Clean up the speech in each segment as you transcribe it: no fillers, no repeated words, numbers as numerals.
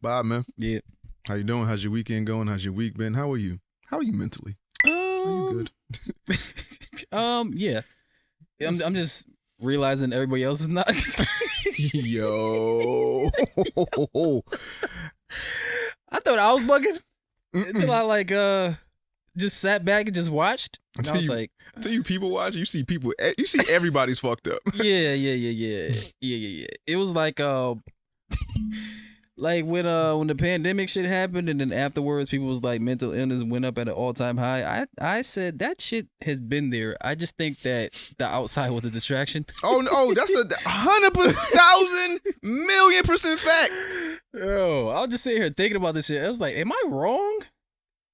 Bob, man. Yeah. How you doing? How's your weekend going? How's your week been? How are you? How are you mentally? Are you good? Yeah. I'm just realizing everybody else is not. Yo. I thought I was bugging until I just sat back and just watched. And I was like, until you people watch, you see everybody's fucked up. yeah. It was like like when the pandemic shit happened, and then afterwards people was like mental illness went up at an all-time high. I said that shit has been there. I just think that the outside was a distraction. Oh no, that's 100,000,000,000% fact. Yo, I was just sitting here thinking about this shit. I was like, am I wrong?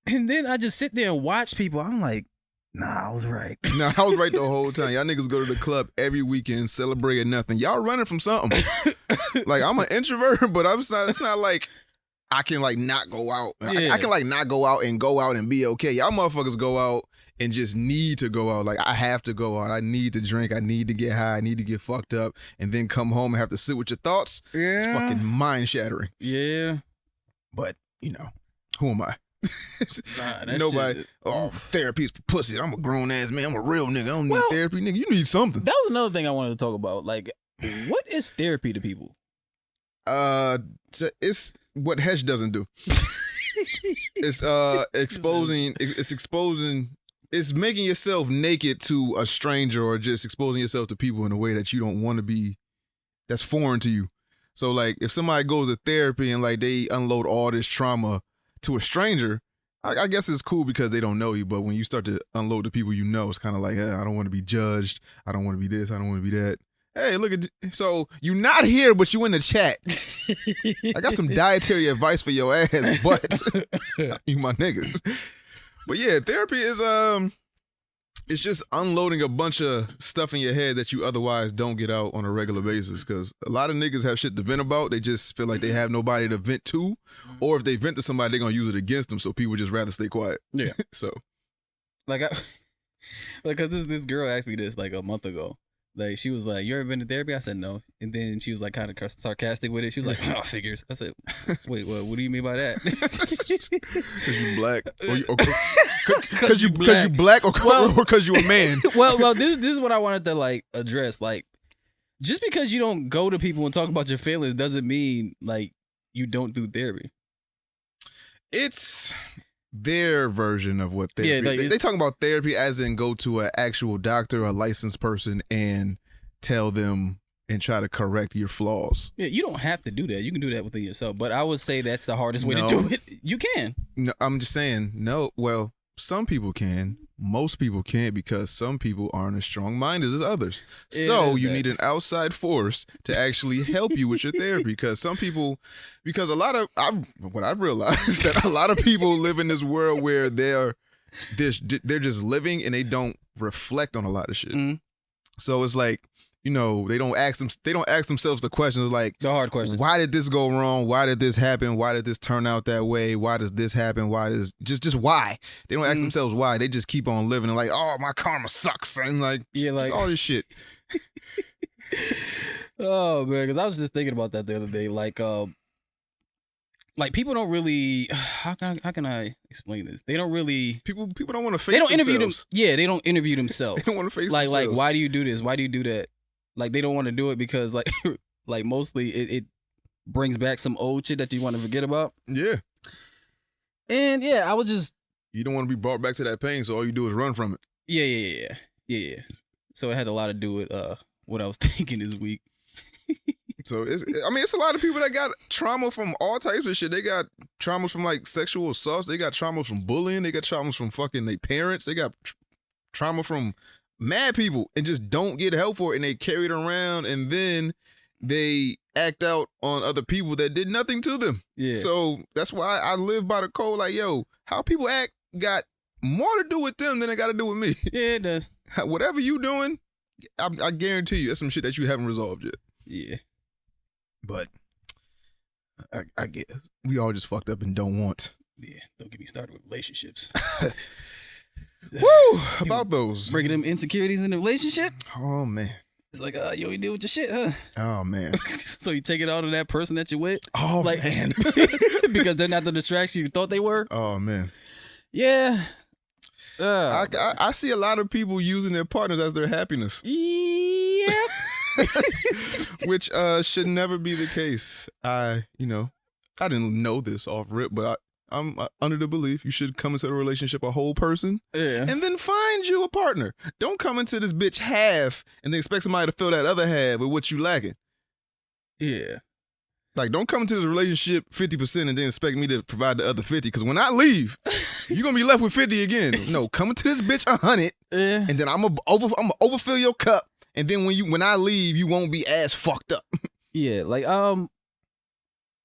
And then I just sit there and watch people. I'm like, nah, I was right. Nah, I was right the whole time. Y'all niggas go to the club every weekend, celebrating nothing. Y'all running from something. Like, I'm an introvert, but it's not like I can like not go out. Yeah. I can like not go out and be okay. Y'all motherfuckers go out and just need to go out. Like, I have to go out. I need to drink. I need to get high. I need to get fucked up, and then come home and have to sit with your thoughts. Yeah. It's fucking mind shattering. Yeah. But, who am I? Nah, that Nobody. shit- Therapy is for pussy. I'm a grown ass man. I'm a real nigga. I don't need Well- therapy, nigga. You need something. That was another thing I wanted to talk about. Like, what is therapy to people? It's what Hesh doesn't do. It's exposing. It's making yourself naked to a stranger, or just exposing yourself to people in a way that you don't want to be. That's foreign to you. So like, if somebody goes to therapy and like they unload all this trauma to a stranger, I guess it's cool because they don't know you. But when you start to unload the people you know, it's kind of like, I don't want to be judged. I don't want to be this. I don't want to be that. Hey, look at so you not here, but you in the chat. I got some dietary advice for your ass, but you my niggas. But yeah, therapy is it's just unloading a bunch of stuff in your head that you otherwise don't get out on a regular basis. Because a lot of niggas have shit to vent about. They just feel like they have nobody to vent to, or if they vent to somebody, they're gonna use it against them. So people just rather stay quiet. Yeah. So Like, cause this girl asked me this like a month ago. Like, she was like, "You ever been to therapy?" I said no, and then she was like kind of sarcastic with it. She was like, "Oh, figures." I said, "Wait, what do you mean by that?" Because you black, because you black, or because you a man. well, this is what I wanted to like address. Like, just because you don't go to people and talk about your feelings doesn't mean like you don't do therapy. It's their version of what therapy. Yeah, like, they talk about therapy as in go to an actual doctor, a licensed person, and tell them and try to correct your flaws. Yeah, you don't have to do that. You can do that within yourself. But I would say that's the hardest way No. to do it. You can. No, I'm just saying, no. Well, some people can. Most people can't, because some people aren't as strong-minded as others. Yeah, So there's you that. need an outside force to actually help you with your therapy. Because what I've realized is that a lot of people live in this world where they're just living and they don't reflect on a lot of shit. Mhm. So it's like, they don't ask themselves the questions like, The hard questions. why did this go wrong? Why did this happen? Why did this turn out that way? Why does this happen? Why does just why? They don't ask themselves why. They just keep on living and like, oh, my karma sucks, and like, Yeah, like all this shit. Oh man, because I was just thinking about that the other day. Like people don't really. How can I explain this? They don't really. People don't want to face. They don't interview them. themselves. Yeah, they don't interview themselves. They don't want to face like themselves. why do you do this? Why do you do that? Like, they don't want to do it because like like mostly it brings back some old shit that you want to forget about. Yeah, And yeah, I was just you don't want to be brought back to that pain, so all you do is run from it. yeah. So it had a lot to do with what I was thinking this week. So it's a lot of people that got trauma from all types of shit. They got traumas from like sexual assaults. They got traumas from bullying. They got traumas from fucking their parents. They got trauma from mad people and just don't get help for it, and they carry it around, and then they act out on other people that did nothing to them. Yeah. So that's why I live by the code. Like, yo, how people act got more to do with them than it got to do with me. Yeah, it does. Whatever you doing, I guarantee you, it's some shit that you haven't resolved yet. Yeah. But I get it. We all just fucked up and don't want. Yeah. Don't get me started with relationships. Woo! About those. Breaking them insecurities in the relationship. Oh man. It's like, you ain't deal with your shit, huh? Oh man. So you take it out on that person that you with? Oh Like, man. because they're not the distraction you thought they were? Oh man. Yeah. I see a lot of people using their partners as their happiness. Yeah. Which should never be the case. I didn't know this off rip, but I'm under the belief you should come into the relationship a whole person Yeah. and then find you a partner. Don't come into this bitch half and then expect somebody to fill that other half with what you lacking. Yeah. Like, don't come into this relationship 50% and then expect me to provide the other 50. Because when I leave, you're going to be left with 50 again. No, come into this bitch 100 Yeah. and then I'm gonna overfill your cup. And then when I leave, you won't be as fucked up. Yeah. Like,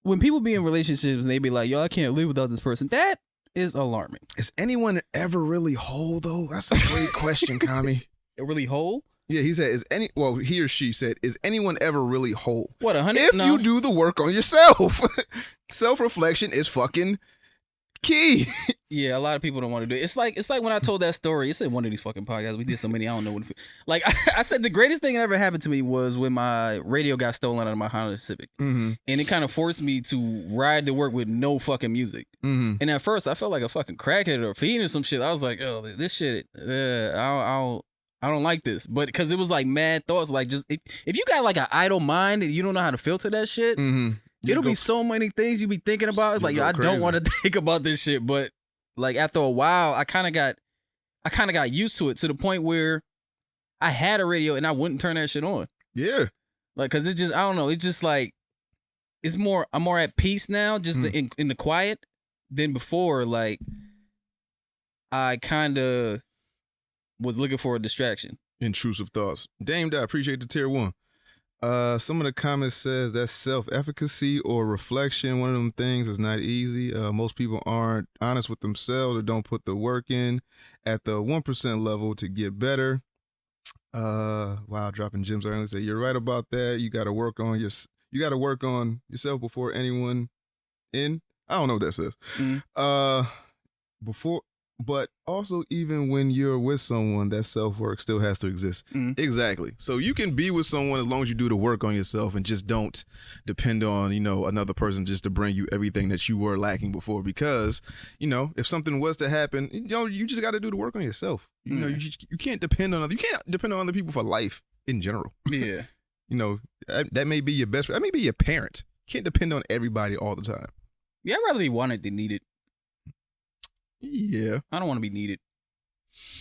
when people be in relationships and they be like, yo, I can't live without this person, that is alarming. Is anyone ever really whole, though? That's a great question, Kami. Really whole? Yeah, he said, he or she said, is anyone ever really whole? What, 100? If No. you do the work on yourself. Self-reflection is fucking key. Yeah, a lot of people don't want to do it. It's like when I told that story. It's in one of these fucking podcasts. We did so many, I don't know what. Like I said, the greatest thing that ever happened to me was when my radio got stolen out of my Honda Civic, Mm-hmm. and it kind of forced me to ride to work with no fucking music. Mm-hmm. And at first, I felt like a fucking crackhead or a fiend or some shit. I was like, oh, this shit, I don't like this. But because it was like mad thoughts, like just if you got like an idle mind and you don't know how to filter that shit. Mm-hmm. It'll be so many things you be thinking about. It's like, yo, I don't want to think about this shit. But like after a while, I kind of got used to it to the point where I had a radio and I wouldn't turn that shit on. Yeah. Like, cause it just, I don't know. It's just like, I'm more at peace now, just in the quiet than before. Like, I kind of was looking for a distraction. Intrusive thoughts. Dame, I appreciate the tier 1. Some of the comments says that's self-efficacy or reflection. One of them things is not easy. Most people aren't honest with themselves or don't put the work in at the 1% level to get better. Wow, dropping gems early. Say you're right about that. You got to work on yourself before anyone in. I don't know what that says. But also, even when you're with someone, that self-work still has to exist. Exactly. So you can be with someone as long as you do the work on yourself and just don't depend on, another person just to bring you everything that you were lacking before. Because, if something was to happen, you just got to do the work on yourself. You can't depend on other people for life in general. Yeah. That may be your best friend. That may be your parent. You can't depend on everybody all the time. Yeah, I'd rather be wanted than needed. Yeah. I don't want to be needed.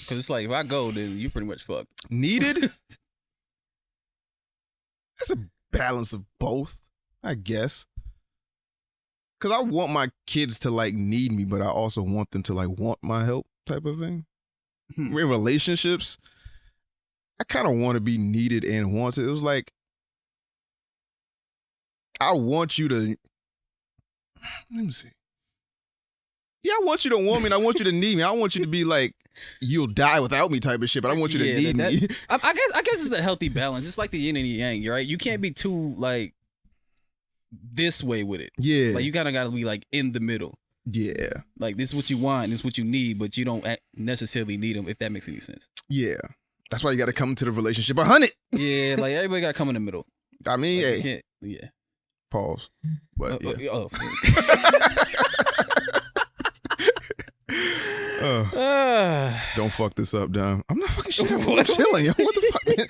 Because it's like, if I go, then you pretty much fucked. Needed? That's a balance of both, I guess. Because I want my kids to, need me, but I also want them to, want my help type of thing. In relationships, I kind of want to be needed and wanted. It was like, I want you to... Let me see. Yeah, I want you to want me and I want you to need me. I want you to be like, you'll die without me type of shit, but I want you to need me. I guess it's a healthy balance. It's like the yin and the yang, right? You can't be too, this way with it. Yeah. Like, you kind of got to be, in the middle. Yeah. Like, this is what you want, this is what you need, but you don't necessarily need them, if that makes any sense. Yeah. That's why you got to come to the relationship 100. Yeah, everybody got to come in the middle. I mean, hey. Yeah. Pause. But, yeah. Don't fuck this up, Dom. I'm not fucking shit up. I'm chilling, yo. What the fuck, man?